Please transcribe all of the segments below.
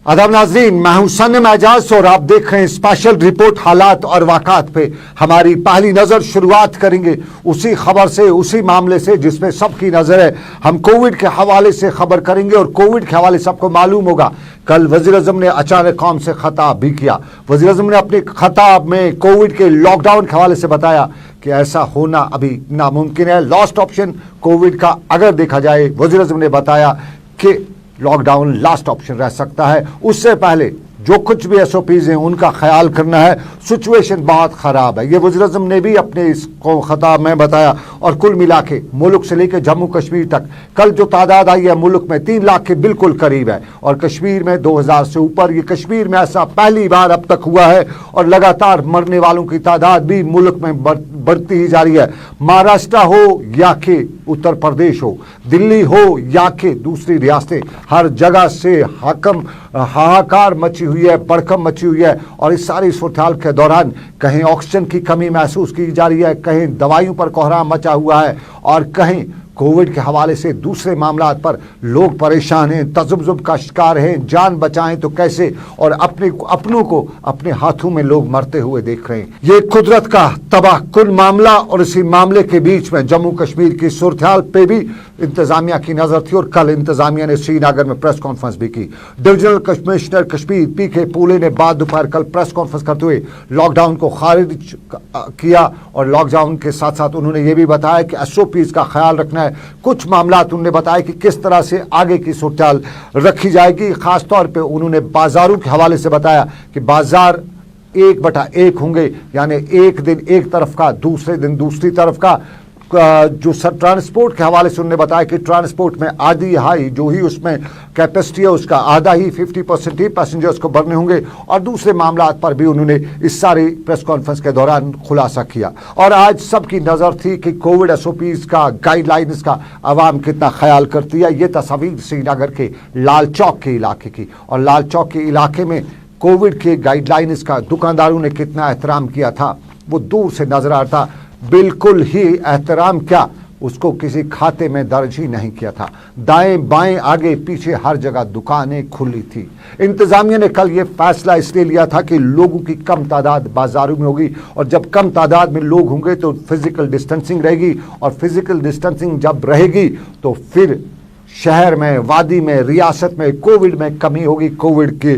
अदब नाज़रीन, मैं हूं सन्म एजाज और आप देख रहे हैं स्पेशल रिपोर्ट हालात और वाक़ात पे। हमारी पहली नज़र शुरुआत करेंगे उसी खबर से, उसी मामले से जिसमें सबकी नज़र है। हम कोविड के हवाले से खबर करेंगे और कोविड के हवाले सबको मालूम होगा कल वज़ीर-ए-आज़म ने अचानक कौम से खिताब भी किया। वज़ीर-ए-आज़म ने अपने खिताब में कोविड के लॉकडाउन के हवाले से बताया कि ऐसा होना अभी नामुमकिन है। लास्ट ऑप्शन कोविड का अगर देखा जाए, वज़ीर-ए-आज़म ने बताया कि लॉकडाउन लास्ट ऑप्शन रह सकता है। उससे पहले जो कुछ भी SOPs हैं उनका ख्याल करना है। सिचुएशन बहुत ख़राब है, ये वज़ीर-ए-आज़म ने भी अपने इस खिताब में बताया। और कुल मिला के मुल्क से लेकर जम्मू कश्मीर तक कल जो तादाद आई है मुल्क में 3 लाख के बिल्कुल करीब है और कश्मीर में 2000 से ऊपर। ये कश्मीर में ऐसा पहली बार अब तक हुआ है और लगातार मरने वालों की तादाद भी मुल्क में बढ़ती ही जा रही है। महाराष्ट्र हो या कि उत्तर प्रदेश हो, दिल्ली हो या कि दूसरी रियासतें, हर जगह से हाहाकार मची हुई है, भड़कम मची हुई है। और इस सारी सूरत-ए-हाल के दौरान कहीं ऑक्सीजन की कमी महसूस की जा रही है, कहीं दवाइयों पर कोहराम मचा हुआ है और कहीं कोविड के हवाले से दूसरे मामलात पर लोग परेशान हैं, तज़ब्ज़ुब का शिकार हैं। जान बचाएं तो कैसे, और अपनों को अपने हाथों में लोग मरते हुए देख रहे हैं। ये कुदरत का तबाह कुल मामला। और इसी मामले के बीच में जम्मू कश्मीर की सूरत-ए-हाल पे भी इंतजामिया की नजर थी और कल इंतजामिया ने श्रीनगर में प्रेस कॉन्फ्रेंस भी की। डिविजनल कमिश्नर कश्मीर PK पूले ने बाद दोपहर कल प्रेस कॉन्फ्रेंस करते हुए लॉकडाउन को खारिज किया और लॉकडाउन के साथ साथ उन्होंने ये भी बताया कि SOPs का ख्याल रखना है। कुछ मामला उन्होंने बताया कि किस तरह से आगे की सूरत-ए-हाल रखी जाएगी। खासतौर पे उन्होंने बाजारों के हवाले से बताया कि बाजार 1/1 होंगे, यानी एक दिन एक तरफ का, दूसरे दिन दूसरी तरफ का। जो ट्रांसपोर्ट के हवाले से उन्होंने बताया कि ट्रांसपोर्ट में आधी हाई जो ही उसमें कैपेसिटी है उसका आधा ही 50% ही पैसेंजर्स को भरने होंगे। और दूसरे मामलात पर भी उन्होंने इस सारी प्रेस कॉन्फ्रेंस के दौरान खुलासा किया। और आज सबकी नज़र थी कि कोविड SOPs का, गाइडलाइंस का आवाम कितना ख्याल करती है। ये तस्वीर श्रीनगर के लाल चौक के इलाके की, और लाल चौक के इलाके में कोविड के गाइडलाइंस का दुकानदारों ने कितना एहतराम किया था वो दूर से नजर आ रहा था। बिल्कुल ही एहतराम क्या, उसको किसी खाते में दर्ज ही नहीं किया था। दाएं बाएं आगे पीछे हर जगह दुकानें खुली थी। इंतजामिया ने कल ये फैसला इसलिए लिया था कि लोगों की कम तादाद बाजारों में होगी और जब कम तादाद में लोग होंगे तो फिजिकल डिस्टेंसिंग रहेगी और फिजिकल डिस्टेंसिंग जब रहेगी तो फिर शहर में, वादी में, रियासत में कोविड में कमी होगी। कोविड के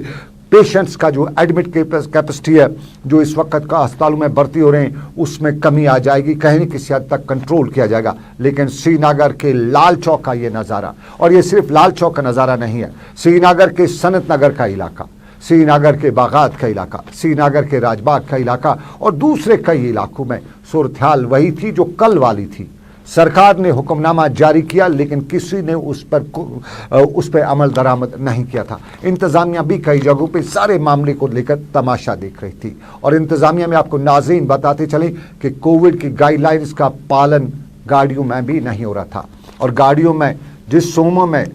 पेशेंट्स का जो एडमिट कैपेसिटी है जो इस वक्त का अस्पतालों में भर्ती हो रहे हैं उसमें कमी आ जाएगी, कहीं न किसी हद तक कंट्रोल किया जाएगा। लेकिन श्रीनगर के लाल चौक का ये नज़ारा, और ये सिर्फ लाल चौक का नज़ारा नहीं है, श्रीनगर के सनत नगर का इलाका, श्रीनगर के बागात का इलाका, श्रीनगर के राजबाग का इलाका और दूसरे कई इलाकों में सूरत-ए-हाल वही थी जो कल वाली थी। सरकार ने हुक्मनामा जारी किया लेकिन किसी ने उस पर अमल दरामद नहीं किया था। इंतज़ामिया भी कई जगहों पे सारे मामले को लेकर तमाशा देख रही थी। और इंतज़ामिया में आपको नाज़रीन बताते चलें कि कोविड की गाइडलाइंस का पालन गाड़ियों में भी नहीं हो रहा था। और गाड़ियों में जिस सोमों में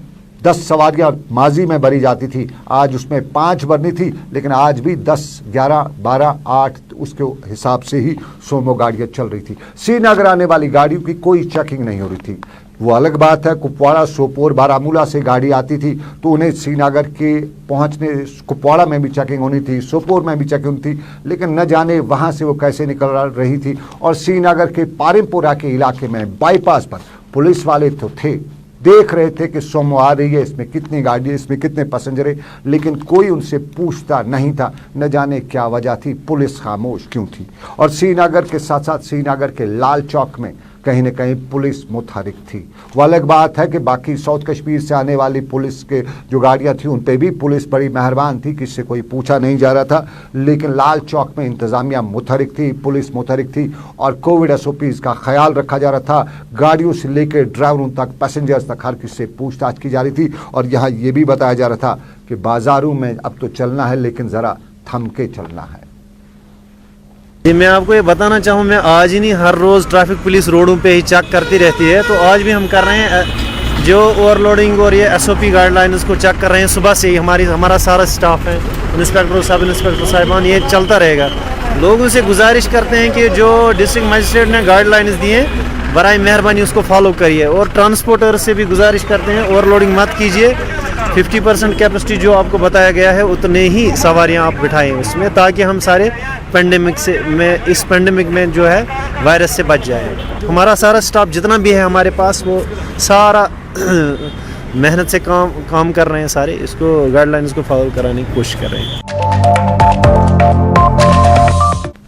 10 सवारियाँ माजी में भरी जाती थी, आज उसमें 5 भरनी थी, लेकिन आज भी 10, 11, 12, 8 उसके हिसाब से ही सोमो गाड़ियाँ चल रही थी। श्रीनगर आने वाली गाड़ियों की कोई चेकिंग नहीं हो रही थी। वो अलग बात है, कुपवाड़ा, सोपोर, बारामूला से गाड़ी आती थी तो उन्हें श्रीनगर के पहुंचने, कुपवाड़ा में भी चेकिंग होनी थी, सोपोर में भी चेकिंग होनी थी, लेकिन न जाने वहाँ से वो कैसे निकल रही थी। और श्रीनगर के पारिमपुरा के इलाके में बाईपास पर पुलिस वाले तो थे, देख रहे थे कि सोमो आ रही है, इसमें कितनी गाड़ी है, इसमें कितने पैसेंजर है, लेकिन कोई उनसे पूछता नहीं था। न जाने क्या वजह थी, पुलिस खामोश क्यों थी। और श्रीनगर के साथ साथ श्रीनगर के लाल चौक में कहीं न कहीं पुलिस मुतहरिक थी। वो अलग बात है कि बाकी साउथ कश्मीर से आने वाली पुलिस के जो गाड़ियाँ थी उन पर भी पुलिस बड़ी मेहरबान थी, किससे कोई पूछा नहीं जा रहा था। लेकिन लाल चौक में इंतज़ामिया मुतहरिक थी, पुलिस मुतहरिक थी और कोविड SOPs का ख्याल रखा जा रहा था। गाड़ियों से लेकर ड्राइवरों तक, पैसेंजर्स तक हर किसी से पूछताछ की जा रही थी। और यहाँ ये भी बताया जा रहा था कि बाज़ारों में अब तो चलना है लेकिन ज़रा थम के चलना है। मैं आपको ये बताना चाहूँ, मैं आज ही नहीं, हर रोज़ ट्रैफिक पुलिस रोडों पे ही चेक करती रहती है। तो आज भी हम कर रहे हैं जो ओवरलोडिंग और ये SOP गाइडलाइंस को चेक कर रहे हैं। सुबह से ही हमारा सारा स्टाफ है, इंस्पेक्टर, सब इंस्पेक्टर साहिबान, ये चलता रहेगा। लोगों से गुजारिश करते हैं कि जो डिस्ट्रिक्ट मजिस्ट्रेट ने गाइडलाइंस दी हैं बराए मेहरबानी उसको फॉलो करिए। और ट्रांसपोर्टर से भी गुजारिश करते हैं ओवरलोडिंग मत कीजिए। 50% कैपेसिटी जो आपको बताया गया है उतने ही सवारियां आप बिठाएं इसमें, ताकि हम सारे इस पेंडेमिक में जो है वायरस से बच जाए। हमारा सारा स्टाफ जितना भी है हमारे पास, वो सारा मेहनत से काम कर रहे हैं, सारे इसको गाइडलाइंस को फॉलो कराने की कोशिश कर रहे हैं।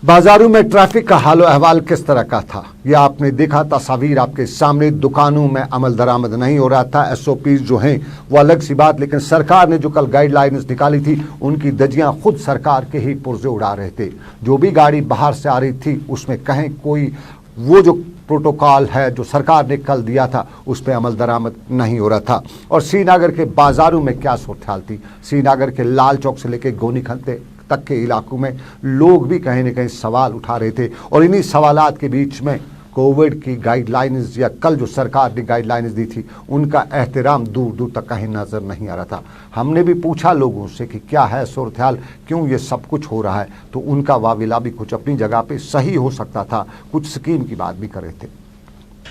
बाजारों में ट्रैफिक का हाल अहवाल किस तरह का था, ये आपने देखा, तस्वीर आपके सामने। दुकानों में अमल दरामद नहीं हो रहा था, एसओपीज जो हैं वो अलग सी बात, लेकिन सरकार ने जो कल गाइडलाइंस निकाली थी उनकी धज्जियां खुद सरकार के ही पुर्जे उड़ा रहे थे। जो भी गाड़ी बाहर से आ रही थी उसमें कहीं कोई वो जो प्रोटोकॉल है जो सरकार ने कल दिया था उस पर अमल दरामद नहीं हो रहा था। और श्रीनगर के बाजारों में क्या सूरत हाल थी, श्रीनगर के लाल चौक से लेकर गोनी खंते तक के इलाकों में लोग भी कहीं न कहीं सवाल उठा रहे थे। और इन्हीं सवालात के बीच में कोविड की गाइडलाइंस या कल जो सरकार ने गाइडलाइंस दी थी उनका एहतराम दूर दूर तक कहीं नजर नहीं आ रहा था। हमने भी पूछा लोगों से कि क्या है सूरत हाल, क्यों ये सब कुछ हो रहा है, तो उनका वाविला भी कुछ अपनी जगह पे सही हो सकता था, कुछ स्कीम की बात भी कर रहे थे।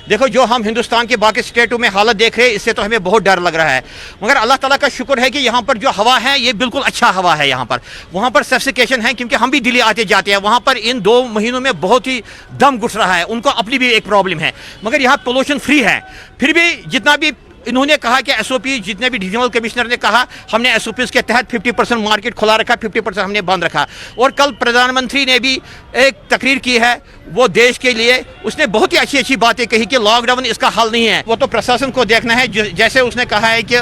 देखो, जो हम हिंदुस्तान के बाकी स्टेटों में हालत देख रहे हैं इससे तो हमें बहुत डर लग रहा है, मगर अल्लाह ताला का शुक्र है कि यहाँ पर जो हवा है ये बिल्कुल अच्छा हवा है। यहाँ पर वहाँ पर सफिकेशन है, क्योंकि हम भी दिल्ली आते जाते हैं, वहाँ पर इन 2 महीनों में बहुत ही दम घुट रहा है, उनको अपनी भी एक प्रॉब्लम है। मगर यहाँ पोल्यूशन फ्री है, फिर भी जितना भी इन्होंने कहा कि एसओपी, जितने भी डिविजनल कमिश्नर ने कहा हमने एसओपीज के तहत 50% मार्केट खुला रखा, 50% हमने बंद रखा। और कल प्रधानमंत्री ने भी एक तकरीर की है वो देश के लिए, उसने बहुत ही अच्छी अच्छी बातें कही कि लॉकडाउन इसका हल नहीं है, वो तो प्रशासन को देखना है। जैसे उसने कहा है कि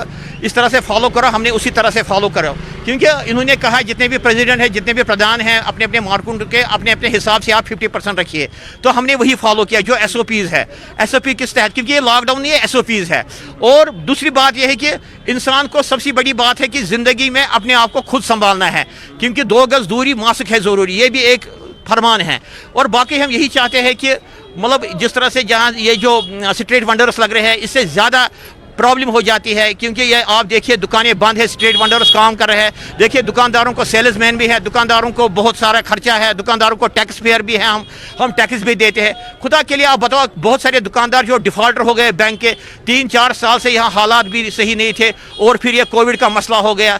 इस तरह से फॉलो करो, हमने उसी तरह से फॉलो करो, क्योंकि इन्होंने कहा जितने भी प्रेसिडेंट हैं, जितने भी प्रधान हैं, अपने अपने मार्कुंड के अपने अपने हिसाब से आप 50% रखिए, तो हमने वही फॉलो किया जो एसओपीज है। एसओपी किस तहत, क्योंकि ये लॉकडाउन नहीं है, एसओपीज है। और दूसरी बात यह है कि इंसान को सबसे बड़ी बात है कि जिंदगी में अपने आप को खुद संभालना है, क्योंकि 2 गज दूरी मास्क है जरूरी, ये भी एक फरमान है। और बाकी हम यही चाहते हैं कि मतलब जिस तरह से जहाँ ये जो स्ट्रीट वेंडर्स लग रहे हैं इससे ज़्यादा प्रॉब्लम हो जाती है, क्योंकि ये आप देखिए दुकानें बंद है, स्ट्रीट वेंडर्स काम कर रहे हैं। देखिए दुकानदारों को सेल्समैन भी है, दुकानदारों को बहुत सारा खर्चा है, दुकानदारों को टैक्स पेयर भी है, हम टैक्स भी देते हैं। खुदा के लिए आप बताओ, बहुत सारे दुकानदार जो डिफॉल्टर हो गए बैंक के, 3-4 साल से यहाँ हालात भी सही नहीं थे और फिर ये कोविड का मसला हो गया।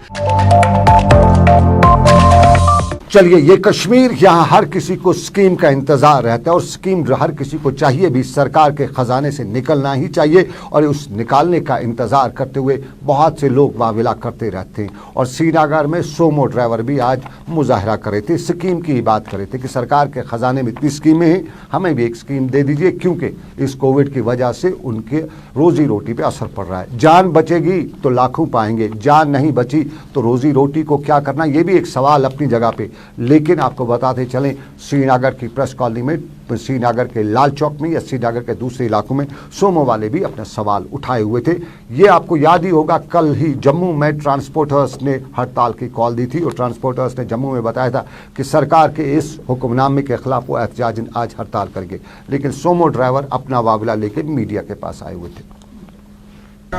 चलिए, ये कश्मीर, यहाँ हर किसी को स्कीम का इंतजार रहता है और स्कीम जो हर किसी को चाहिए भी सरकार के खजाने से निकलना ही चाहिए, और उस निकालने का इंतजार करते हुए बहुत से लोग वाविला करते रहते हैं। और श्रीनगर में सोमो ड्राइवर भी आज मुजाहरा कर रहे थे, स्कीम की बात कर रहे थे कि सरकार के खजाने में इतनी स्कीमें हैं, हमें भी एक स्कीम दे दीजिए, क्योंकि इस कोविड की वजह से उनके रोजी रोटी पे असर पड़ रहा है। जान बचेगी तो लाखों पाएंगे, जान नहीं बची तो रोजी रोटी को क्या करना, ये भी एक सवाल अपनी जगह पे। लेकिन आपको बताते चलें, श्रीनगर की प्रेस कॉलोनी में, श्रीनगर के लाल चौक में या श्रीनगर के दूसरे इलाकों में सोमो वाले भी अपने सवाल उठाए हुए थे। ये आपको याद ही होगा, कल ही जम्मू में ट्रांसपोर्टर्स ने हड़ताल की कॉल दी थी और ट्रांसपोर्टर्स ने जम्मू में बताया था कि सरकार के इस हुक्मनामे के खिलाफ वो एहतजाजन आज हड़ताल करेंगे। लेकिन सोमो ड्राइवर अपना वाविला लेकर मीडिया के पास आए हुए थे।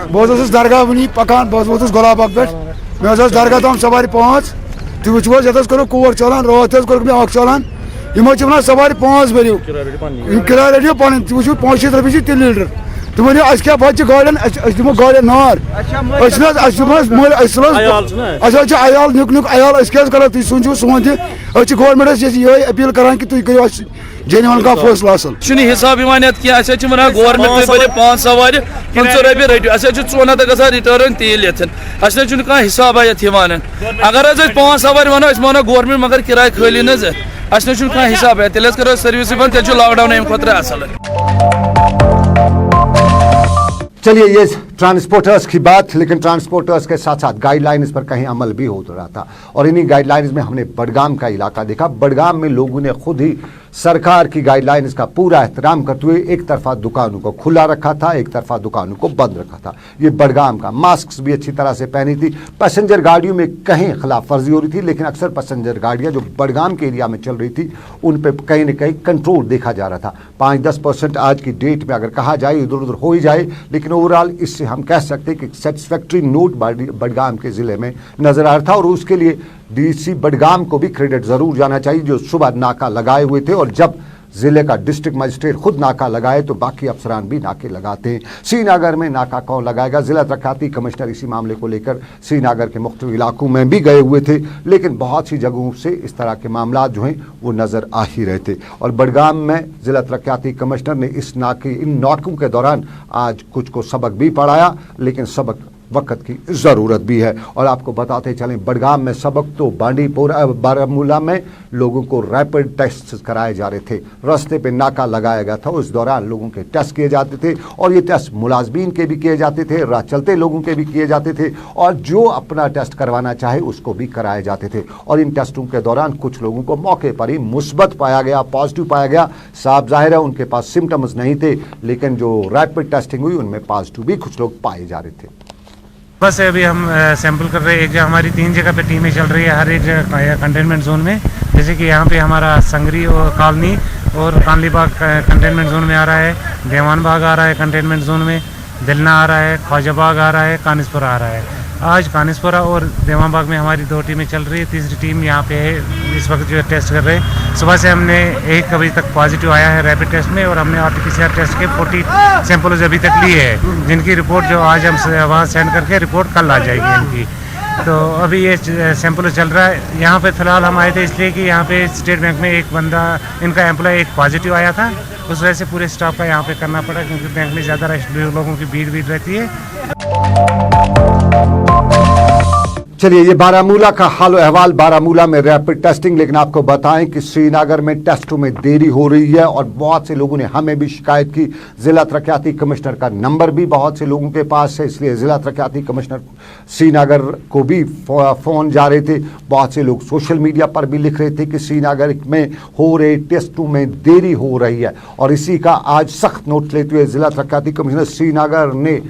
बहुत दरगाह वनी पकान, बहुत गुलाबाग पे मैं दरगाह तम सवारी 5 तुम वो ये करो कोर चलान, रात कर चलान, इन सवारी 5 भरियो किराया रटियो पन, तुम वो 500 रपये 3 लीटर, तुम वो क्या बच्चे गाड़न दिमो गाड़े नार, अयाल नुक नुक अयाल क्या करो, तुम सोचो सोन तह गवर्नमेंट ये अपील करान कि तुम करो जेन्युइन का फैसला असल हिसाब वन गवर्नमेंट भर 5 सवार 500 रपये रटो, 4 ग रिटर्न तेल ये कह हिसाब अगर 5 सवार वनो मानो गवर्नमेंट मगर किराया खाली न कह हिसाब तेल करो सर्विस बंद, तेल लॉकडाउन अम खुद असल। चलिए, ये ट्रांसपोर्टर्स की बात, लेकिन ट्रांसपोर्टर्स के साथ साथ गाइडलाइंस पर कहीं अमल भी हो रहा था। और इन्हीं गाइडलाइंस में हमने बडगाम का इलाका देखा। बडगाम में लोगों ने खुद ही सरकार की गाइडलाइंस का पूरा एहतराम करते हुए एक तरफा दुकानों को खुला रखा था, एक तरफा दुकानों को बंद रखा था। ये बडगाम का, मास्क भी अच्छी तरह से पहनी थी। पैसेंजर गाड़ियों में कहीं खिलाफ वर्जी हो रही थी, लेकिन अक्सर पैसेंजर गाड़ियां जो बडगाम के एरिया में चल रही थी उन पर कहीं न कहीं कंट्रोल देखा जा रहा था। 5-10% आज की डेट में अगर कहा जाए इधर उधर हो ही जाए, लेकिन ओवरऑल इससे हम कह सकते हैं कि सेटिस्फैक्ट्री नोट बडगाम के ज़िले में नजर आ रहा था। और उसके लिए डीसी बडगाम को भी क्रेडिट जरूर जाना चाहिए, जो सुबह नाका लगाए हुए थे और जब जिले का डिस्ट्रिक्ट मजिस्ट्रेट खुद नाका लगाए तो बाकी अफसरान भी नाके लगाते हैं। श्रीनगर में नाका कौन लगाएगा? जिला तरक्याती कमिश्नर इसी मामले को लेकर श्रीनगर के मुख्तलिफ इलाकों में भी गए हुए थे, लेकिन बहुत सी जगहों से इस तरह के मामला जो हैं वो नज़र आ ही रहे थे। और बडगाम में जिला तरक्याती कमिश्नर ने इन नाकों के दौरान आज कुछ को सबक भी पढ़ाया, लेकिन सबक वक्त की ज़रूरत भी है। और आपको बताते चलें, बडगाम में सबक तो बांडीपोरा बारामूला में लोगों को रैपिड टेस्ट कराए जा रहे थे। रास्ते पे नाका लगाया गया था, उस दौरान लोगों के टेस्ट किए जाते थे और ये टेस्ट मुलाजमीन के भी किए जाते थे, राह चलते लोगों के भी किए जाते थे और जो अपना टेस्ट करवाना चाहे उसको भी कराए जाते थे। और इन टेस्टों के दौरान कुछ लोगों को मौके पर ही मुस्बत पाया गया, पॉजिटिव पाया गया। साफ जाहिर है उनके पास सिम्टम्स नहीं थे, लेकिन जो रैपिड टेस्टिंग हुई उनमें पॉजिटिव भी कुछ लोग पाए जा रहे थे। बस अभी हम सैंपल कर रहे हैं। एक जगह हमारी 3 जगह पे टीमें चल रही है, हर एक जगह कंटेनमेंट जोन में। जैसे कि यहाँ पे हमारा संगरी और कॉलोनी और कानलीबाग कंटेनमेंट जोन में आ रहा है, देवान बाग आ रहा है कंटेनमेंट जोन में, दिलना आ रहा है, ख्वाजाबाग आ रहा है, कानिसपुरा आ रहा है। आज कानिसपुरा और देवान बाग में हमारी 2 टीमें चल रही है, तीसरी टीम यहाँ पे है, इस वक्त जो टेस्ट कर रहे हैं। सुबह से हमने 1 बजे तक पॉजिटिव आया है रैपिड टेस्ट में और हमने RT-PCR टेस्ट के 40 सैंपल्स अभी तक लिए हैं, जिनकी रिपोर्ट जो आज हम वहाँ सेंड करके रिपोर्ट कल आ जाएगी इनकी। तो अभी ये सैंपल चल रहा है। यहाँ पे फ़िलहाल हम आए थे इसलिए कि यहाँ पे स्टेट बैंक में एक बंदा, इनका एम्प्लॉय एक पॉजिटिव आया था, उस वजह से पूरे स्टाफ का यहाँ पे करना पड़ा, क्योंकि बैंक में ज़्यादा लोगों की भीड़ रहती है। चलिए, ये बारामूला का हाल अहवाल, बारामूला में रैपिड टेस्टिंग। लेकिन आपको बताएं कि श्रीनगर में टेस्टों में देरी हो रही है और बहुत से लोगों ने हमें भी शिकायत की। जिला तरक्याती कमिश्नर का नंबर भी बहुत से लोगों के पास है, इसलिए जिला तरक्याती कमिश्नर श्रीनगर को भी फ़ोन जा रहे थे। बहुत से लोग सोशल मीडिया पर भी लिख रहे थे कि श्रीनगर में हो रहे टेस्टों में देरी हो रही है। और इसी का आज सख्त नोट लेते हुए जिला तरक्याती कमिश्नर श्रीनगर ने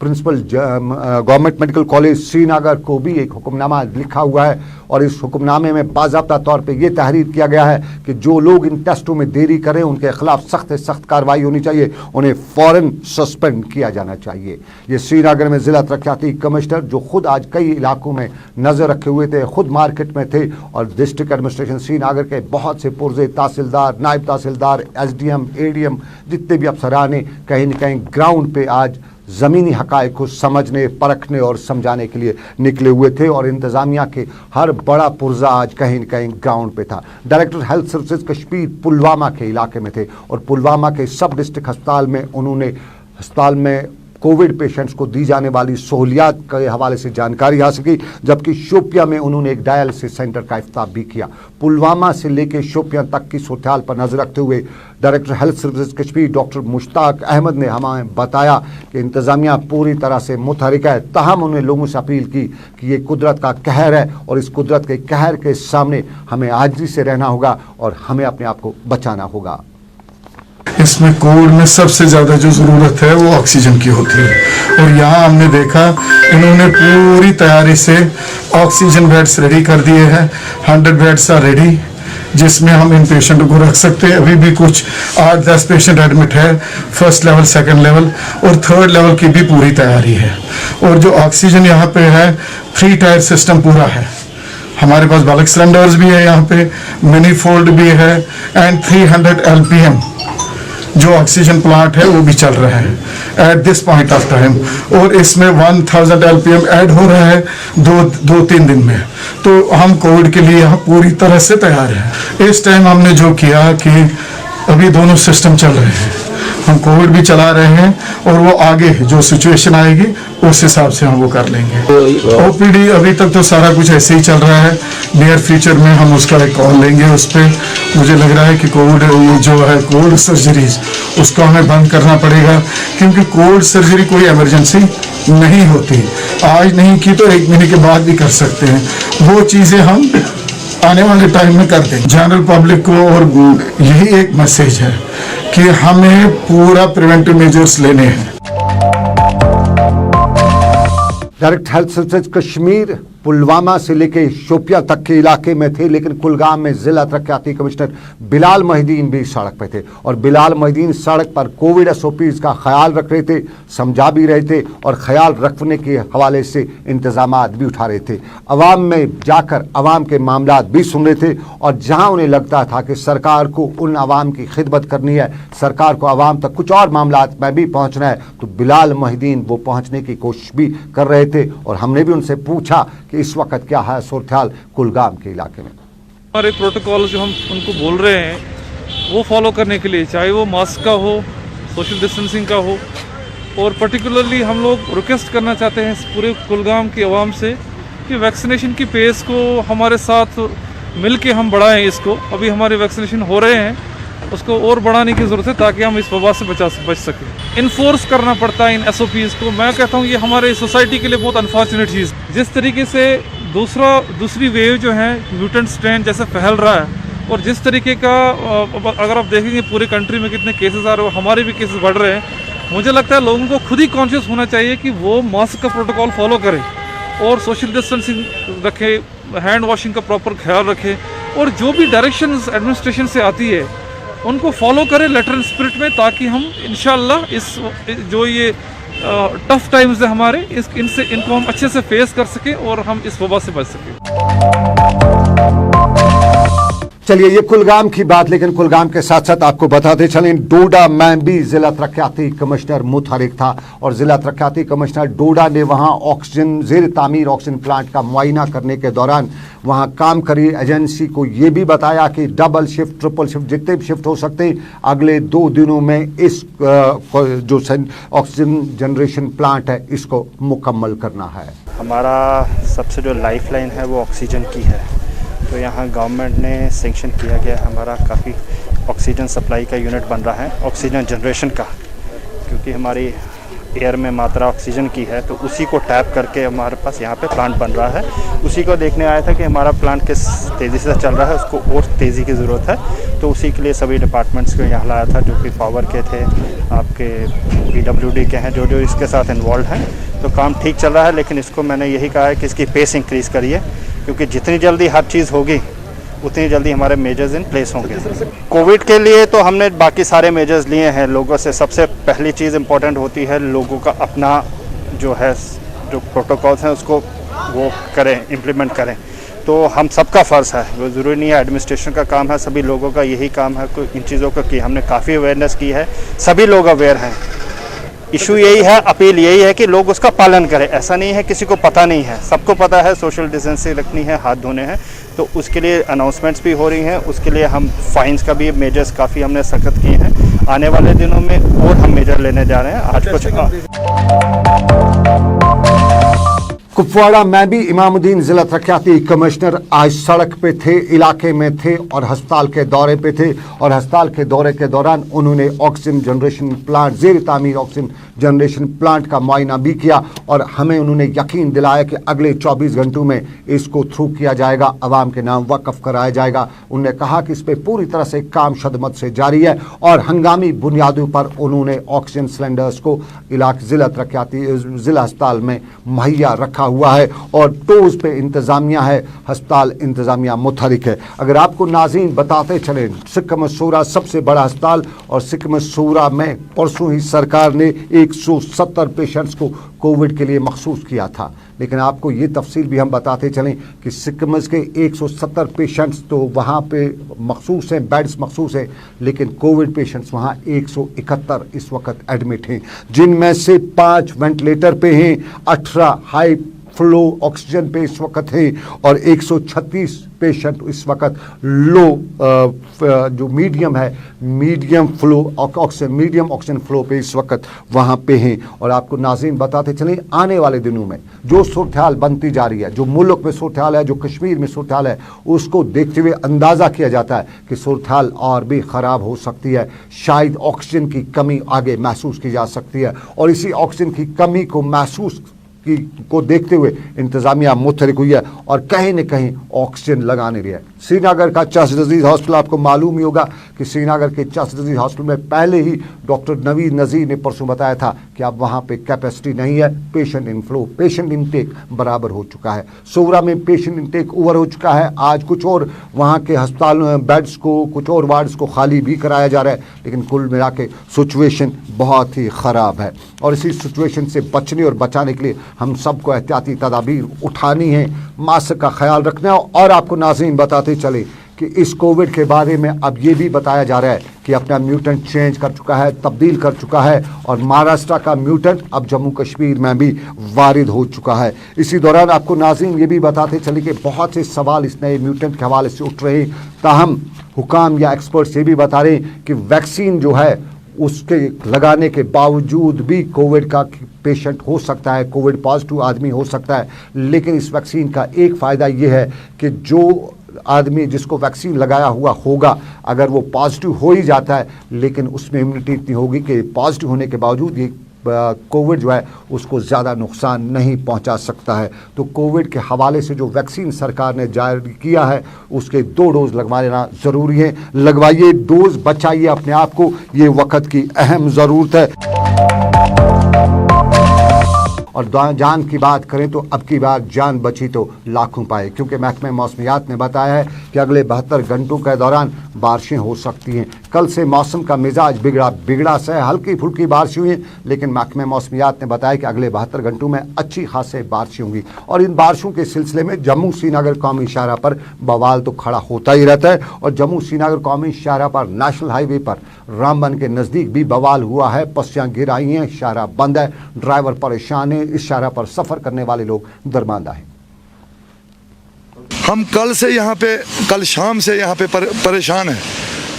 principal government medical college Srinagar को भी एक हुक्मनामा लिखा हुआ है और इस हुक्मनामे में बाज़ाब्ता तौर पे ये तहरीर किया गया है कि जो लोग इन टेस्टों में देरी करें उनके खिलाफ सख्त से सख्त कार्रवाई होनी चाहिए, उन्हें फ़ौरन सस्पेंड किया जाना चाहिए। ये श्रीनगर में ज़िला तरक्याती कमिश्नर जो खुद आज कई इलाकों में नज़र रखे हुए थे, खुद मार्केट में थे और डिस्ट्रिक्ट एडमिनिस्ट्रेशन श्रीनगर के बहुत से पुरजे तहसीलदार, नायब तहसीलदार, SDM, ADM जितने भी अफसरान ने कहीं न कहीं ग्राउंड पे आज ज़मीनी हक़ाइक़ को समझने, परखने और समझाने के लिए निकले हुए थे और इंतज़ामिया के हर बड़ा पुर्जा आज कहीं न कहीं ग्राउंड पे था। Director health services Kashmir Pulwama के इलाके में थे और पुलवामा के सब डिस्ट्रिक्ट अस्पताल में उन्होंने अस्पताल में कोविड पेशेंट्स को दी जाने वाली सहूलियात के हवाले से जानकारी हासिल की, जबकि शोपियां में उन्होंने एक डायलिसिस सेंटर का इफ्ताह भी किया। पुलवामा से लेकर शोपियां तक की सूरत हाल पर नजर रखते हुए director health services Kashmir doctor Mushtaq Ahmad ने हमें बताया कि इंतज़ामिया पूरी तरह से मुतहरिक है, ताहम उन्होंने लोगों से अपील की कि ये कुदरत का कहर है और इस कुदरत के कहर के सामने हमें आजिज़ी से रहना होगा और हमें अपने आप को बचाना होगा। इसमें कोविड में सबसे ज़्यादा जो ज़रूरत है वो ऑक्सीजन की होती है और यहाँ हमने देखा इन्होंने पूरी तैयारी से ऑक्सीजन बेड्स रेडी कर दिए हैं। 100 बेड्स आर रेडी जिसमें हम इन पेशेंटों को रख सकते हैं। अभी भी कुछ 8-10 पेशेंट एडमिट है, फर्स्ट लेवल, सेकंड लेवल और थर्ड लेवल की भी पूरी तैयारी है। और जो ऑक्सीजन यहाँ पे है 3 टायर सिस्टम पूरा है। हमारे पास बल्क सिलेंडर्स भी है, यहाँ पे मिनी फोल्ड भी है एंड 300 LPM जो ऑक्सीजन प्लांट है वो भी चल रहा है at this point of time और इसमें 1000 LPM ऐड हो रहा है 2-3 दिन में। तो हम कोविड के लिए यहाँ पूरी तरह से तैयार हैं। इस टाइम हमने जो किया कि अभी दोनों सिस्टम चल रहे हैं, हम कोविड भी चला रहे हैं और वो आगे जो सिचुएशन आएगी उस हिसाब से हम वो कर लेंगे। OPD अभी तक तो सारा कुछ ऐसे ही चल रहा है, नियर फ्यूचर में हम उसका एक कॉल लेंगे। उस पर मुझे लग रहा है कि कोविड जो है कोविड सर्जरीज उसको हमें बंद करना पड़ेगा, क्योंकि कोविड सर्जरी कोई इमरजेंसी नहीं होती। आज नहीं की तो 1 महीने के बाद भी कर सकते हैं, वो चीज़ें हम आने वाले टाइम में कर दें। जनरल पब्लिक को और यही एक मैसेज है कि हमें पूरा प्रिवेंटिव मेजर्स लेने हैं। Direct health services Kashmir Pulwama से लेकर शोपिया तक के इलाके में थे, लेकिन कुलगाम में जिला तरक्याती कमिश्नर बिलाल मोहिद्दीन भी सड़क पे थे और बिलाल मोहिद्दीन सड़क पर कोविड SOPs का ख्याल रख रहे थे, समझा भी रहे थे और ख्याल रखने के हवाले से इंतजामात भी उठा रहे थे। अवाम में जाकर अवाम के मामलात भी सुन रहे थे और जहां उन्हें लगता था कि सरकार को उन अवाम की खिदमत करनी है, सरकार को अवाम तक कुछ और मामलात में भी पहुंचना है, तो बिलाल मोहिद्दीन वो पहुंचने की कोशिश भी कर रहे थे। और हमने भी उनसे पूछा कि इस वक्त क्या है सूरत-ए-हाल कुलगाम के इलाके में। हमारे प्रोटोकॉल जो हम उनको बोल रहे हैं वो फॉलो करने के लिए, चाहे वो मास्क का हो, सोशल डिस्टेंसिंग का हो, और पर्टिकुलरली हम लोग रिक्वेस्ट करना चाहते हैं पूरे कुलगाम की आवाम से कि वैक्सीनेशन की पेस को हमारे साथ मिल के हम बढ़ाएं। इसको अभी हमारे वैक्सीनेशन हो रहे हैं, उसको और बढ़ाने की ज़रूरत है ताकि हम इस वबा से बच सकें। इन्फोर्स करना पड़ता है इन SOPs को। मैं कहता हूँ ये हमारे सोसाइटी के लिए बहुत अनफॉर्चुनेट चीज़। जिस तरीके से दूसरी वेव जो है म्यूटेंट स्ट्रेन जैसे फैल रहा है और जिस तरीके का अगर आप देखेंगे पूरे कंट्री में कितने केसेस आ रहे हैं, हमारे भी केसेस बढ़ रहे हैं, मुझे लगता है लोगों को खुद ही कॉन्शियस होना चाहिए कि वो मास्क का प्रोटोकॉल फॉलो करें और सोशल डिस्टेंसिंग रखें, हैंड वॉशिंग का प्रॉपर ख्याल रखें और जो भी डायरेक्शंस एडमिनिस्ट्रेशन से आती है उनको फॉलो करें लेटर एंड स्पिरिट में, ताकि हम इंशाल्लाह इस जो ये टफ टाइम्स है हमारे इनको हम अच्छे से फेस कर सकें और हम इस वबा से बच सकें। चलिए ये कुलगाम की बात, लेकिन कुलगाम के साथ साथ आपको बताते चलें डोडा में भी जिला तरक्याती कमिश्नर मुतहरिक था और जिला तरक्याती कमिश्नर डोडा ने वहां ऑक्सीजन ज़ेर तामीर ऑक्सीजन प्लांट का मुआयना करने के दौरान वहां काम करी एजेंसी को ये भी बताया कि डबल शिफ्ट, ट्रिपल शिफ्ट, जितने भी शिफ्ट हो सकते हैं अगले 2 दिनों में इस जो ऑक्सीजन जनरेशन प्लांट है इसको मुकम्मल करना है। हमारा सबसे जो लाइफलाइन है वो ऑक्सीजन की है, तो यहाँ गवर्नमेंट ने सेंक्शन किया गया, हमारा काफ़ी ऑक्सीजन सप्लाई का यूनिट बन रहा है ऑक्सीजन जनरेशन का, क्योंकि हमारी एयर में मात्रा ऑक्सीजन की है, तो उसी को टैप करके हमारे पास यहाँ पे प्लांट बन रहा है। उसी को देखने आया था कि हमारा प्लांट किस तेज़ी से चल रहा है, उसको और तेज़ी की ज़रूरत है, तो उसी के लिए सभी डिपार्टमेंट्स को यहाँ लाया था, जो कि पावर के थे, आपके PWD के हैं, जो इसके साथ इन्वॉल्व हैं। तो काम ठीक चल रहा है, लेकिन इसको मैंने यही कहा है कि इसकी पेस इंक्रीज़ करिए, क्योंकि जितनी जल्दी हर चीज़ होगी उतनी जल्दी हमारे मेजर्स इन प्लेस होंगे। कोविड के लिए तो हमने बाकी सारे मेजर्स लिए हैं लोगों से। सबसे पहली चीज़ इम्पोर्टेंट होती है लोगों का अपना जो है जो प्रोटोकॉल्स हैं उसको वो करें, इम्प्लीमेंट करें। तो हम सबका फ़र्ज़ है, वो ज़रूरी नहीं है एडमिनिस्ट्रेशन का काम है, सभी लोगों का यही काम है इन चीज़ों का की हमने काफ़ी अवेयरनेस की है, सभी लोग अवेयर हैं। इशू यही है, अपील यही है कि लोग उसका पालन करें। ऐसा नहीं है किसी को पता नहीं है, सबको पता है सोशल डिस्टेंसिंग रखनी है, हाथ धोने हैं, तो उसके लिए अनाउंसमेंट्स भी हो रही हैं। उसके लिए हम फाइन्स का भी मेजर्स काफ़ी हमने सख्त किए हैं। आने वाले दिनों में और हम मेजर लेने जा रहे हैं। आज कुपवाड़ा में भी इमामुद्दीन जिला तरक्याती कमिश्नर आज सड़क पे थे, इलाके में थे और अस्पताल के दौरे पे थे और अस्पताल के दौरे के दौरान उन्होंने ऑक्सीजन जनरेशन प्लांट, ज़ेर तामीर ऑक्सीजन जनरेशन प्लांट का मुआयना भी किया और हमें उन्होंने यकीन दिलाया कि अगले 24 घंटों में इसको थ्रू किया जाएगा, अवाम के नाम वक़्फ़ कराया जाएगा। उन्होंने कहा कि इस पर पूरी तरह से काम शदमत से जारी है और हंगामी बुनियादों पर उन्होंने ऑक्सीजन सिलेंडर्स को जिला तरक्याती ज़िला अस्पताल में मुहैया रखा हुआ है और टोज पे इंतज़ामिया है, अस्पताल इंतज़ामिया मुतहरिक है। अगर आपको नाज़रीन बताते चलें, सिक्क मसूरा सबसे बड़ा अस्पताल और सिक्क मसूरा में परसों ही सरकार ने 170 पेशेंट्स को कोविड के लिए मखसूस किया था, लेकिन आपको ये तफसील भी हम बताते चलें कि सिक्किमस के 170 पेशेंट्स तो वहाँ पे मखसूस हैं, बेड्स मखसूस हैं, लेकिन कोविड पेशेंट्स वहाँ 171 इस वक्त एडमिट हैं, जिनमें से 5 वेंटिलेटर पे हैं, 18 हाई फ्लो ऑक्सीजन पे इस वक्त है और 136 पेशेंट इस वक्त लो जो मीडियम है, मीडियम ऑक्सीजन फ्लो पे इस वक्त वहाँ पे हैं। और आपको नाज़रीन बताते चलें, आने वाले दिनों में जो सूरत-ए-हाल बनती जा रही है, जो मुल्क में सूरत-ए-हाल है, जो कश्मीर में सूरत-ए-हाल है, उसको देखते हुए अंदाज़ा किया जाता है कि सूरत-ए-हाल और भी ख़राब हो सकती है। शायद ऑक्सीजन की कमी आगे महसूस की जा सकती है और इसी ऑक्सीजन की कमी को को देखते हुए इंतज़ामिया मुतहरिक हुई है और कहीं न कहीं ऑक्सीजन लगाने रही है। श्रीनगर का चस्ट डिजीज हॉस्पिटल, आपको मालूम ही होगा कि श्रीनगर के चस्ट डिजीज हॉस्पिटल में पहले ही डॉक्टर नवीद नज़ीर ने परसों बताया था कि अब वहाँ पे कैपेसिटी नहीं है, पेशेंट इनफ्लो, पेशेंट इनटेक बराबर हो चुका है। सोगरा में पेशेंट इनटेक ओवर हो चुका है। आज कुछ और वहाँ के अस्पताल बेड्स को, कुछ और वार्ड्स को खाली भी कराया जा रहा है, लेकिन कुल मिला के सिचुएशन बहुत ही ख़राब है। और इसी सिचुएशन से बचने और बचाने के लिए हम सबको एहतियाती तदाबीर उठानी है, मास्क का ख्याल रखना है। और आपको नाज़रीन बताते चले कि इस कोविड के बारे में अब ये भी बताया जा रहा है कि अपना म्यूटेंट चेंज कर चुका है, तब्दील कर चुका है, और महाराष्ट्र का म्यूटेंट अब जम्मू कश्मीर में भी वारिद हो चुका है। इसी दौरान आपको नाज़रीन ये भी बताते चले कि बहुत से सवाल इस नए म्यूटेंट के हवाले से उठ रहे हैं, ताहम हुकाम या एक्सपर्ट्स ये भी बता रहे हैं कि वैक्सीन जो है उसके लगाने के बावजूद भी कोविड का पेशेंट हो सकता है, कोविड पॉजिटिव आदमी हो सकता है। लेकिन इस वैक्सीन का एक फ़ायदा ये है कि जो आदमी जिसको वैक्सीन लगाया हुआ होगा, अगर वो पॉजिटिव हो ही जाता है, लेकिन उसमें इम्यूनिटी इतनी होगी कि पॉजिटिव होने के बावजूद ये कोविड जो है उसको ज़्यादा नुकसान नहीं पहुंचा सकता है। तो कोविड के हवाले से जो वैक्सीन सरकार ने जारी किया है उसके 2 डोज लगवा लेना ज़रूरी है। लगवाइए डोज, बचाइए अपने आप को, ये वक्त की अहम ज़रूरत है। और जान की बात करें तो अब की बार जान बची तो लाखों पाए, क्योंकि महकमे मौसमियात ने बताया है कि अगले 72 घंटों के दौरान बारिशें हो सकती हैं। कल से मौसम का मिजाज बिगड़ा से हल्की फुल्की बारिश हुई है, लेकिन महकमे मौसमियात ने बताया कि अगले 72 घंटों में अच्छी खासी बारिशें होंगी। और इन बारिशों के सिलसिले में जम्मू श्रीनगर कौमी शाहरा पर बवाल तो खड़ा होता ही रहता है। और जम्मू श्रीनगर कौमी शाहरा पर नेशनल हाईवे पर रामबन के नज़दीक भी बवाल हुआ है, पस्सियाँ गिर आई हैं, शाहरा बंद है, ड्राइवर परेशान है, इस शाहरा पर सफ़र करने वाले लोग दरमांदा हैं। हम कल से यहाँ पे, कल शाम से यहाँ पे परेशान हैं।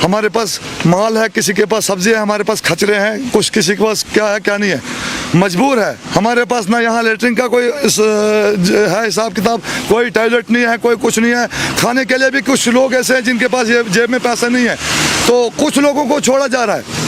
हमारे पास माल है, किसी के पास सब्जी है, हमारे पास खचरे हैं, कुछ किसी के पास क्या है क्या नहीं है, मजबूर है। हमारे पास ना यहाँ लेटरिन का कोई है हिसाब किताब, कोई टॉयलेट नहीं है, कोई कुछ नहीं है। खाने के लिए भी कुछ लोग ऐसे हैं जिनके पास जेब में पैसा नहीं है, तो कुछ लोगों को छोड़ा जा रहा है।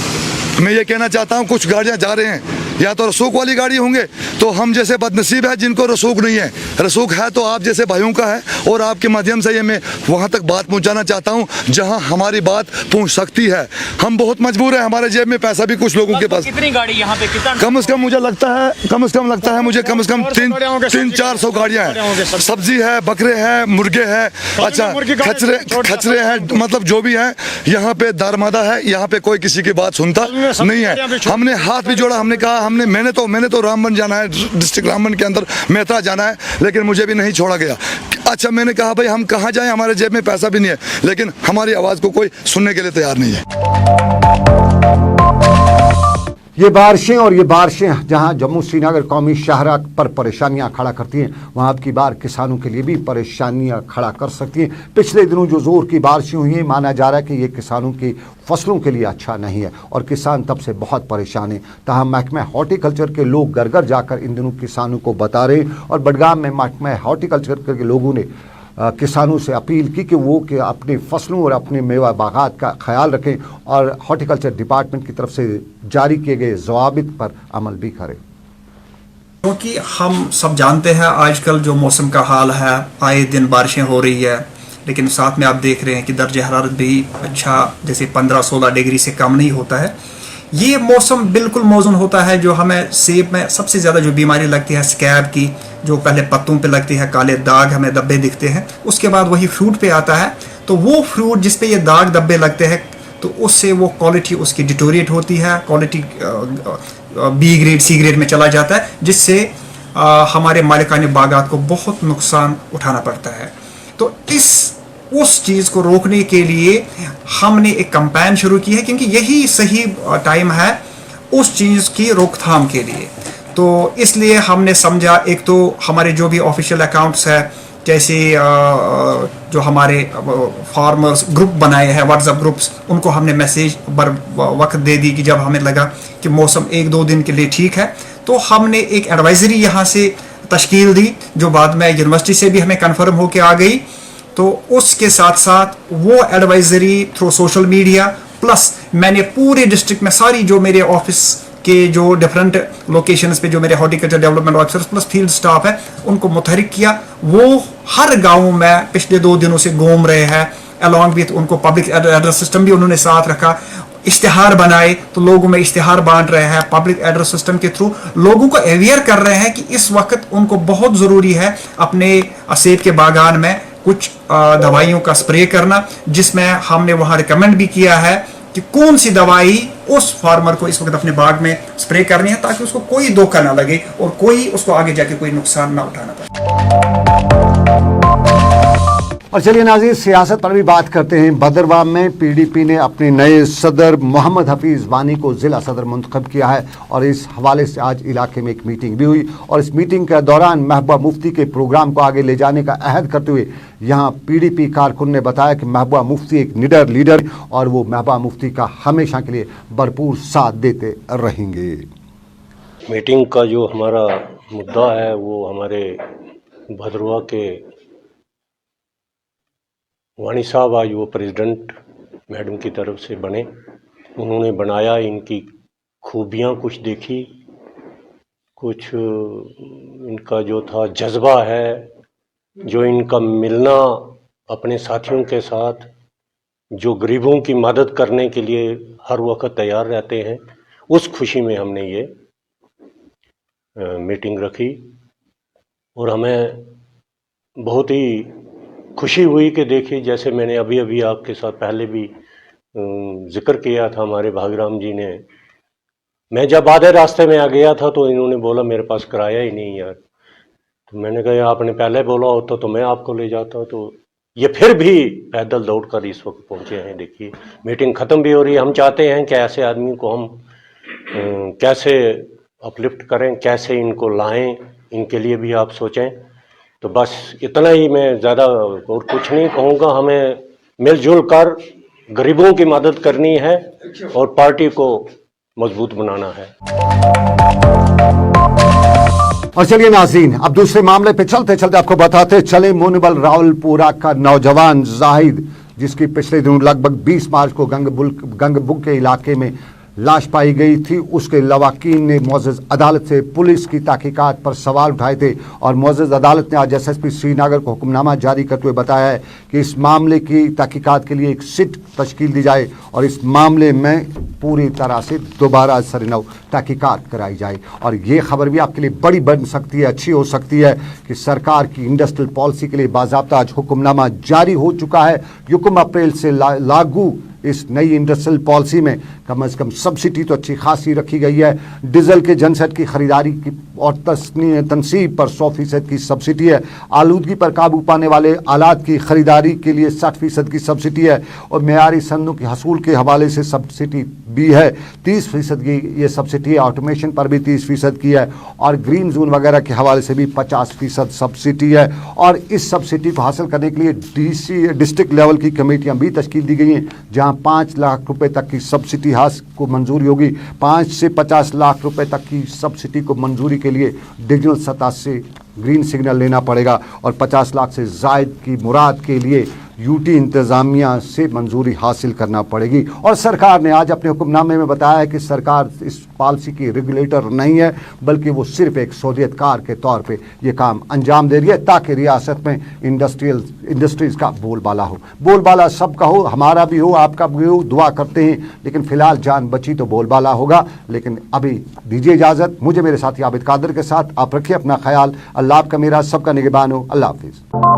मैं ये कहना चाहता हूँ, कुछ गाड़ियाँ जा रहे हैं, या तो रसूख वाली गाड़ी होंगे, तो हम जैसे बदनसीब है जिनको रसूख नहीं है। रसूख है तो आप जैसे भाइयों का है, और आपके माध्यम से ये मैं वहाँ तक बात पहुँचाना चाहता हूँ जहाँ हमारी बात पहुँच सकती है। हम बहुत मजबूर हैं, हमारे जेब में पैसा भी कुछ लोगों के पास। कितनी गाड़ी यहाँ पे, कितना कम से कम मुझे लगता है, कम से कम लगता है मुझे, कम से कम 300-400 गाड़ियाँ हैं। सब्जी है, बकरे हैं, मुर्गे हैं, अच्छा खचरे हैं, मतलब जो भी है यहाँ पे दारमादा है। यहाँ पे कोई किसी की बात सुनता नहीं है। हमने हाथ भी जोड़ा, हमने कहा मैंने तो रामबन जाना है, डिस्ट्रिक्ट रामबन के अंदर मेहता जाना है, लेकिन मुझे भी नहीं छोड़ा गया। अच्छा, मैंने कहा भाई हम कहाँ जाएं, हमारे जेब में पैसा भी नहीं है, लेकिन हमारी आवाज़ को कोई सुनने के लिए तैयार नहीं है। ये बारिशें जहां जम्मू श्रीनगर कौमी शाहरा पर परेशानियां खड़ा करती हैं, वहां अब की बार किसानों के लिए भी परेशानियां खड़ा कर सकती हैं। पिछले दिनों जो जोर की बारिशें हुई हैं, माना जा रहा है कि ये किसानों की फसलों के लिए अच्छा नहीं है और किसान तब से बहुत परेशान हैं। ताहम महकमा हॉर्टिकल्चर के लोग घर घर जाकर इन दिनों किसानों को बता रहे हैं। और बडगाम में महकमा हॉर्टिकल्चर के लोगों ने किसानों से अपील की कि वो कि अपनी फसलों और अपने मेवा बागात का ख्याल रखें और हॉर्टिकल्चर डिपार्टमेंट की तरफ से जारी किए गए ज़वाबित पर अमल भी करें। क्योंकि हम सब जानते हैं आजकल जो मौसम का हाल है, आए दिन बारिशें हो रही है, लेकिन साथ में आप देख रहे हैं कि दर्ज हरारत भी अच्छा जैसे 15-16 डिग्री से कम नहीं होता है। ये मौसम बिल्कुल मौजून होता है। जो हमें सेब में सबसे ज़्यादा जो बीमारी लगती है स्कैब की, जो पहले पत्तों पे लगती है, काले दाग हमें धब्बे दिखते हैं, उसके बाद वही फ्रूट पे आता है। तो वो फ्रूट जिस पे ये दाग धब्बे लगते हैं, तो उससे वो क्वालिटी उसकी डिटोरिएट होती है, quality B grade C grade में चला जाता है, जिससे हमारे मालिकाने बागात को बहुत नुकसान उठाना पड़ता है। तो उस चीज़ को रोकने के लिए हमने एक कैंपेन शुरू की है, क्योंकि यही सही टाइम है उस चीज़ की रोकथाम के लिए। तो इसलिए हमने समझा, एक तो हमारे जो भी ऑफिशियल अकाउंट्स है, जैसे जो हमारे फार्मर्स ग्रुप बनाए हैं, व्हाट्सएप ग्रुप्स, उनको हमने मैसेज बर वक्त दे दी कि जब हमें लगा कि मौसम 1-2 दिन के लिए ठीक है, तो हमने एक एडवाइजरी यहाँ से तश्कील दी, जो बाद में यूनिवर्सिटी से भी हमें कन्फर्म होकर आ गई। तो उसके साथ साथ वो advisory through social media, plus मैंने पूरे डिस्ट्रिक्ट में सारी जो मेरे ऑफिस कि जो डिफरेंट लोकेशंस पे जो मेरे horticulture development officers plus field staff है उनको मुतहरिक किया। वो हर गाँव में पिछले 2 दिनों से घूम रहे हैं, अलॉन्ग विथ उनको पब्लिक एड्रेस सिस्टम भी उन्होंने साथ रखा, इश्तिहार बनाए तो लोगों में इश्तिहार बांट रहे हैं, पब्लिक एड्रेस सिस्टम के थ्रू लोगों को अवेयर कर रहे हैं कि इस वक्त उनको बहुत ज़रूरी है अपने सेब के बागान में कुछ दवाइयों का स्प्रे करना, जिसमें हमने वहाँ रिकमेंड भी किया है कि कौन सी दवाई उस फार्मर को इस वक्त अपने बाग में स्प्रे करनी है ताकि उसको कोई धोखा ना लगे और कोई उसको आगे जाके कोई नुकसान ना उठाना पड़े। और चलिए नाज़रीन, सियासत पर भी बात करते हैं। भद्रवाह में पीडीपी ने अपने नए सदर मोहम्मद हफीज़ वानी को ज़िला सदर मुंतखब किया है और इस हवाले से आज इलाके में एक मीटिंग भी हुई और इस मीटिंग के दौरान महबूबा मुफ्ती के प्रोग्राम को आगे ले जाने का अहद करते हुए यहाँ पीडीपी कारकुन ने बताया कि महबूबा मुफ्ती एक निडर लीडर और वो महबूबा मुफ्ती का हमेशा के लिए भरपूर साथ देते रहेंगे। मीटिंग का जो हमारा मुद्दा है वो हमारे भद्रवाह के वानी साहब आज वो प्रेसिडेंट मैडम की तरफ से बने, उन्होंने बनाया, इनकी खूबियाँ कुछ देखी, कुछ इनका जो था जज्बा है, जो इनका मिलना अपने साथियों के साथ, जो गरीबों की मदद करने के लिए हर वक्त तैयार रहते हैं, उस खुशी में हमने ये मीटिंग रखी और हमें बहुत ही खुशी हुई कि देखिए जैसे मैंने अभी अभी आपके साथ पहले भी जिक्र किया था, हमारे भागराम जी ने, मैं जब आधे रास्ते में आ गया था तो इन्होंने बोला मेरे पास किराया ही नहीं यार, तो मैंने कहा आपने पहले बोला होता तो मैं आपको ले जाता, तो ये फिर भी पैदल दौड़कर इस वक्त पहुंचे हैं। देखिए मीटिंग ख़त्म भी हो रही है। हम चाहते हैं कि ऐसे आदमी को हम कैसे अपलिफ्ट करें, कैसे इनको लाएं, इनके लिए भी आप सोचें। तो बस इतना ही, मैं ज़्यादा और कुछ नहीं कहूँगा। हमें मिलजुल कर गरीबों की मदद करनी है और पार्टी को मजबूत बनाना है। और चलिए नाज़रीन, अब दूसरे मामले पे चलते चलते आपको बताते चले मुनिबल रावलपुरा का नौजवान जाहिद, जिसकी पिछले दिनों लगभग 20 मार्च को गंगबुग के इलाके में लाश पाई गई थी, उसके लवाकीन ने मुअज़्ज़ज़ अदालत से पुलिस की तहकीकात पर सवाल उठाए थे और मुअज़्ज़ज़ अदालत ने आज एसएसपी श्रीनगर को हुक्मनामा जारी करते हुए बताया है कि इस मामले की तहकीकात के लिए एक सिट तश्कील दी जाए और इस मामले में पूरी तरह से दोबारा सरनव तहकीकात कराई जाए। और ये खबर भी आपके लिए बड़ी बन सकती है, अच्छी हो सकती है कि सरकार की इंडस्ट्रियल पॉलिसी के लिए बाज़ाब्ता आज हुक्मनामा जारी हो चुका है। युक्म अप्रैल से लागू इस नई इंडस्ट्रियल पॉलिसी में कम से कम सब्सिडी तो अच्छी खासी रखी गई है। डीजल के जनसेट की खरीदारी की और तनसीब पर 100% की सब्सिडी है। आलूदगी पर काबू पाने वाले आलात की खरीदारी के लिए 60% की सब्सिडी है और मेयारी सन्नों के हसूल के हवाले से सब्सिडी भी है। 30% की ये सब्सिडी है। ऑटोमेशन पर भी 30% की है और ग्रीन जोन वगैरह के हवाले से भी 50% सब्सिडी है। और इस सब्सिडी को हासिल करने के लिए डिस्ट्रिक्ट लेवल की कमेटियाँ भी तश्कील दी गई हैं, जहाँ 5 लाख रुपए तक की सब्सिडी को मंजूरी होगी। 5 से 50 लाख रुपए तक की सब्सिडी को मंजूरी के लिए डिविजनल सतह से ग्रीन सिग्नल लेना पड़ेगा और 50 लाख से ज़ायद की मुराद के लिए यूटी इंतज़ामिया से मंजूरी हासिल करना पड़ेगी। और सरकार ने आज अपने हुक्मनामे में बताया है कि सरकार इस पॉलिसी की रेगुलेटर नहीं है, बल्कि वो सिर्फ एक सौदियतकार के तौर पे ये काम अंजाम दे रही है ताकि रियासत में इंडस्ट्रीज़ का बोलबाला हो। बोलबाला सबका हो, हमारा भी हो, आपका भी हो, दुआ करते हैं। लेकिन फ़िलहाल जान बची तो बोलबाला होगा। लेकिन अभी दीजिए इजाज़त, मुझे मेरे साथी आबिद कादिर के साथ। आप रखिए अपना ख्याल। अल्लाह आपका मेरा सबका निगहबान हो। अल्लाह हाफिज़।